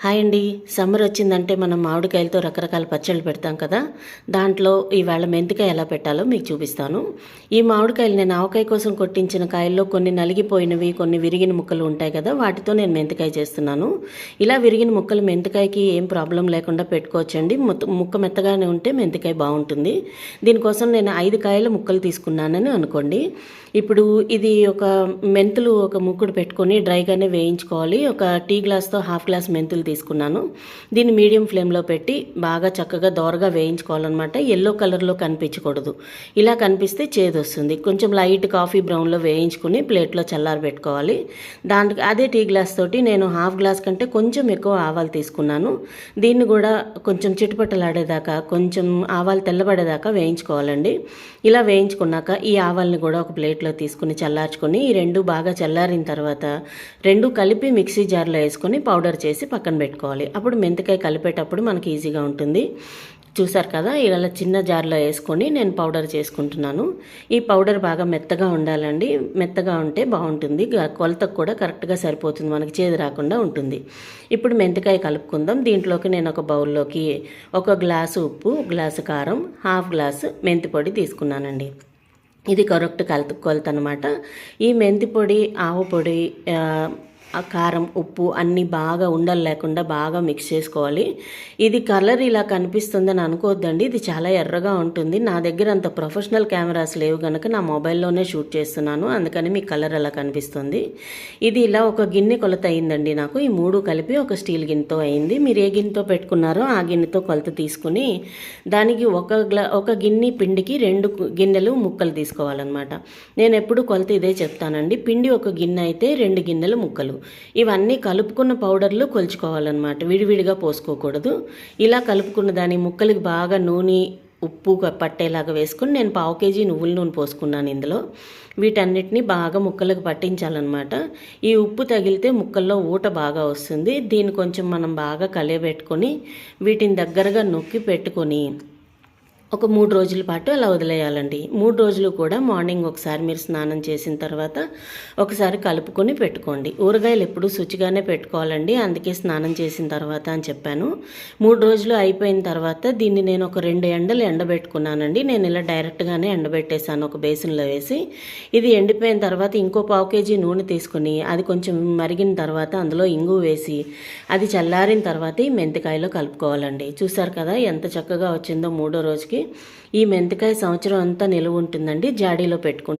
Hi అండి. Summer వచ్చిందంటే మనం మామిడికాయలతో రకరకాల పచ్చళ్ళు పెడతాం కదా. దాంట్లో ఈవేళ మెంతికాయ ఎలా పెట్టాలో మీకు చూపిస్తాను. ఈ మామిడికాయలు నేను ఆవకాయ కోసం కొట్టించిన కాయల్లో కొన్ని నలిగిపోయినవి, కొన్ని విరిగిన ముక్కలు ఉంటాయి కదా, వాటితో నేను మెంతికాయ చేస్తున్నాను. ఇలా విరిగిన ముక్కలు మెంతికాయకి ఏం ప్రాబ్లం లేకుండా పెట్టుకోవచ్చండి. ముక్క మెత్తగానే ఉంటే మెంతికాయ బాగుంటుంది. దీనికోసం నేను 5 కాయల ముక్కలు తీసుకున్నానని అనుకోండి. ఇప్పుడు ఇది మెంతులు ఒక ముక్కుడు పెట్టుకొని డ్రైగానే వేయించుకోవాలి. ఒక టీ గ్లాస్తో హాఫ్ గ్లాస్ మెంతులు తీసుకున్నాను. దీన్ని మీడియం ఫ్లేమ్లో పెట్టి బాగా చక్కగా దోరగా వేయించుకోవాలన్నమాట. ఎల్లో కలర్లో కనిపించకూడదు. ఇలా కనిపిస్తే చేదు వస్తుంది. కొంచెం లైట్ కాఫీ బ్రౌన్లో వేయించుకుని ప్లేట్లో చల్లారబెట్టుకోవాలి. దానికి అదే టీ గ్లాస్ తోటి నేను హాఫ్ గ్లాస్ కంటే కొంచెం ఎక్కువ ఆవాలు తీసుకున్నాను. దీన్ని కూడా కొంచెం చిటుపట్టలాడేదాకా, కొంచెం ఆవాలు తెల్లబడేదాకా వేయించుకోవాలండి. ఇలా వేయించుకున్నాక ఈ ఆవాల్ని కూడా ఒక ప్లేట్లో తీసుకుని చల్లార్చుకొని, ఈ రెండు బాగా చల్లారిన తర్వాత రెండు కలిపి మిక్సీ జార్లో వేసుకొని పౌడర్ చేసి పక్కన పెట్టుకోవాలి. అప్పుడు మెంతికాయ కలిపేటప్పుడు మనకి ఈజీగా ఉంటుంది. చూసారు కదా, ఇలా చిన్న జార్లో వేసుకొని నేను పౌడర్ చేసుకుంటున్నాను. ఈ పౌడర్ బాగా మెత్తగా ఉండాలండి. మెత్తగా ఉంటే బాగుంటుంది. కొలతకు కూడా కరెక్ట్గా సరిపోతుంది, మనకి చేదు రాకుండా ఉంటుంది. ఇప్పుడు మెంతికాయ కలుపుకుందాం. దీంట్లోకి నేను ఒక బౌల్లోకి 1 గ్లాసు ఉప్పు, గ్లాసు కారం, హాఫ్ గ్లాసు మెంతి పొడి తీసుకున్నానండి. ఇది కరెక్ట్ కొలత అనమాట. ఈ మెంతి పొడి, ఆవు పొడి, కారం, ఉప్పు అన్నీ బాగా ఉండలు లేకుండా బాగా మిక్స్ చేసుకోవాలి. ఇది కలర్ ఇలా కనిపిస్తుందని అనుకోవద్దండి. ఇది చాలా ఎర్రగా ఉంటుంది. నా దగ్గర అంత ప్రొఫెషనల్ కెమెరాస్ లేవు కనుక నా మొబైల్లోనే షూట్ చేస్తున్నాను, అందుకని మీకు కలర్ అలా కనిపిస్తుంది. ఇది ఇలా ఒక గిన్నె కొలత అయిందండి నాకు. ఈ 3 కలిపి ఒక స్టీల్ గిన్నెతో అయింది. మీరు ఏ గిన్నెతో పెట్టుకున్నారో ఆ గిన్నెతో కొలత తీసుకుని దానికి ఒక గిన్నె పిండికి 2 గిన్నెలు ముక్కలు తీసుకోవాలన్నమాట. నేను ఎప్పుడు కొలత ఇదే చెప్తానండి. పిండి ఒక గిన్నె అయితే 2 గిన్నెలు ముక్కలు. ఇవన్నీ కలుపుకున్న పౌడర్లు కొలుచుకోవాలన్నమాట, విడివిడిగా పోసుకోకూడదు. ఇలా కలుపుకున్న దాని ముక్కలకి బాగా నూనె, ఉప్పు పట్టేలాగా వేసుకుని నేను 1/2 కేజీ నువ్వుల నూనె పోసుకున్నాను ఇందులో. వీటన్నిటిని బాగా ముక్కలకు పట్టించాలన్నమాట. ఈ ఉప్పు తగిలితే ముక్కల్లో ఊట బాగా వస్తుంది. దీన్ని కొంచెం మనం బాగా కలియబెట్టుకొని వీటిని దగ్గరగా నొక్కి పెట్టుకొని ఒక 3 రోజుల పాటు అలా వదిలేయాలండి. 3 రోజులు కూడా మార్నింగ్ ఒకసారి మీరు స్నానం చేసిన తర్వాత ఒకసారి కలుపుకొని పెట్టుకోండి. ఊరగాయలు ఎప్పుడు శుచిగానే పెట్టుకోవాలండి, అందుకే స్నానం చేసిన తర్వాత అని చెప్పాను. 3 రోజులు అయిపోయిన తర్వాత దీన్ని నేను ఒక 2 ఎండలు ఎండబెట్టుకున్నానండి. నేను ఇలా డైరెక్ట్గానే ఎండబెట్టేశాను ఒక బేసిన్లో వేసి. ఇది ఎండిపోయిన తర్వాత ఇంకో 1/2 కేజీ నూనె తీసుకుని అది కొంచెం మరిగిన తర్వాత అందులో ఇంగు వేసి అది చల్లారిన తర్వాత ఈ మెంతికాయలో కలుపుకోవాలండి. చూసారు కదా ఎంత చక్కగా వచ్చిందో. 3వ రోజుకి ఈ మెంతికాయ సంవత్సరం అంతా నిలువ ఉంటుందండి. జాడీలో పెట్టుకుంటాం.